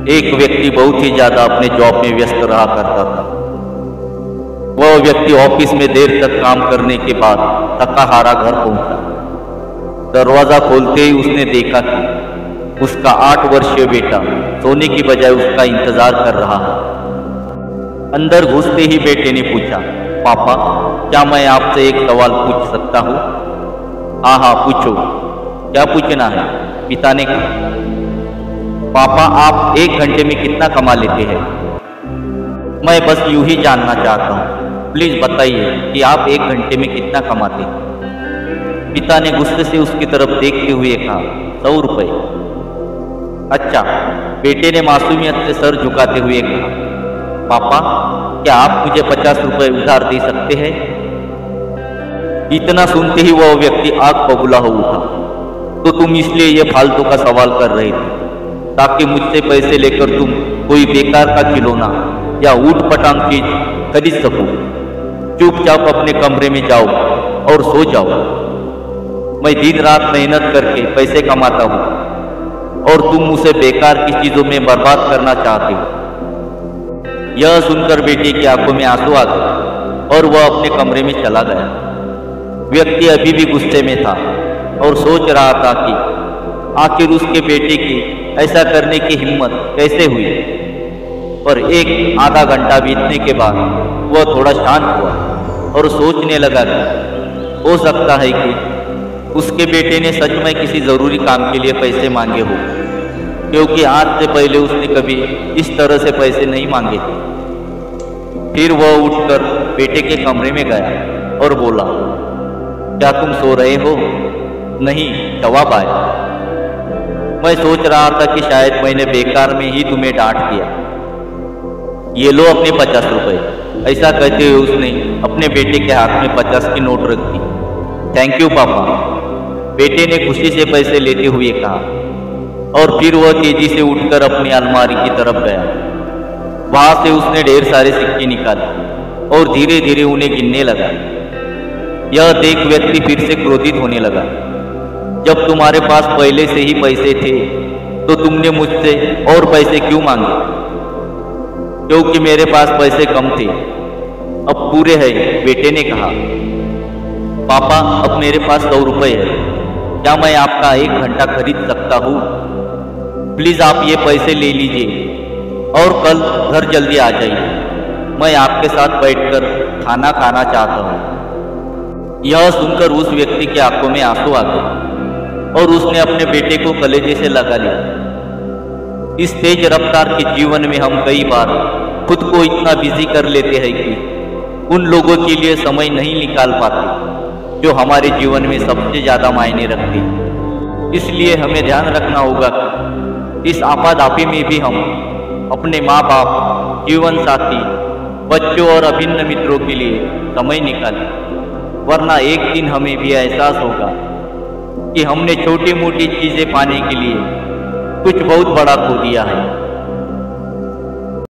एक व्यक्ति बहुत ही ज्यादा अपने जॉब में व्यस्त रहा करता था। वह व्यक्ति ऑफिस में देर तक काम करने के बाद थका हारा घर पहुंचा। दरवाजा खोलते ही उसने देखा कि उसका 8 वर्षीय बेटा सोने की बजाय उसका इंतजार कर रहा है। अंदर घुसते ही बेटे ने पूछा, पापा क्या मैं आपसे एक सवाल पूछ सकता हूँ? हाँ हाँ पूछो, क्या पूछना है? पिता ने कहा। पापा आप 1 घंटे में कितना कमा लेते हैं? मैं बस यूं ही जानना चाहता हूँ, प्लीज बताइए कि आप 1 घंटे में कितना कमाते हैं? पिता ने गुस्से से उसकी तरफ देखते हुए कहा, 100 रुपये। अच्छा, बेटे ने मासूमियत से सर झुकाते हुए कहा, पापा क्या आप मुझे 50 रुपये उधार दे सकते हैं? इतना सुनते ही वह व्यक्ति आग बबूला हो उठा। तो तुम इसलिए ये फालतू का सवाल कर रहे थे ताकि मुझसे पैसे लेकर तुम कोई बेकार का खिलौना या ऊट पटांग चीज खरीद सको। चुपचाप अपने कमरे में जाओ और सो जाओ। मैं दिन रात मेहनत करके पैसे कमाता हूँ और तुम उसे बेकार की चीजों में बर्बाद करना चाहते हो। यह सुनकर बेटे की आंखों में आंसू आ गए और वह अपने कमरे में चला गया। व्यक्ति अभी भी गुस्से में था और सोच रहा था कि आखिर उसके बेटे की ऐसा करने की हिम्मत कैसे हुई। पर आधा घंटा बीतने के बाद वह थोड़ा शांत हुआ और सोचने लगा कि हो सकता है कि उसके बेटे ने सच में किसी जरूरी काम के लिए पैसे मांगे हो, क्योंकि आज से पहले उसने कभी इस तरह से पैसे नहीं मांगे थे। फिर वह उठकर बेटे के कमरे में गया और बोला, क्या तुम सो रहे हो? नहीं, जवाब आया। मैं सोच रहा था कि शायद मैंने बेकार में ही तुम्हें डांट दिया। ये लो अपने 50 रुपये। ऐसा कहते हुए उसने अपने बेटे के हाथ में 50 की नोट रख दी। थैंक यू पापा, बेटे ने खुशी से पैसे लेते हुए कहा और फिर वह तेजी से उठकर अपनी अलमारी की तरफ गया। वहां से उसने ढेर सारे सिक्के निकाले और धीरे धीरे उन्हें गिनने लगा। यह देख व्यक्ति फिर से क्रोधित होने लगा। जब तुम्हारे पास पहले से ही पैसे थे तो तुमने मुझसे और पैसे क्यों मांगे? क्योंकि मेरे पास पैसे कम थे, अब पूरे हैं, बेटे ने कहा। पापा अब मेरे पास 100 रुपये है, क्या मैं आपका 1 घंटा खरीद सकता हूँ? प्लीज आप ये पैसे ले लीजिए और कल घर जल्दी आ जाइए। मैं आपके साथ बैठकर खाना खाना चाहता हूँ। यह सुनकर उस व्यक्ति की आंखों में आंसू आ गए और उसने अपने बेटे को कलेजे से लगा लिया। इस तेज रफ्तार के जीवन में हम कई बार खुद को इतना बिजी कर लेते हैं कि उन लोगों के लिए समय नहीं निकाल पाते जो हमारे जीवन में सबसे ज्यादा मायने रखते हैं। इसलिए हमें ध्यान रखना होगा कि इस आपाधापी में भी हम अपने माँ बाप, जीवन साथी, बच्चों और अभिन्न मित्रों के लिए समय निकालें, वरना एक दिन हमें भी एहसास होगा कि हमने छोटी मोटी चीजें पाने के लिए कुछ बहुत बड़ा खो दिया है।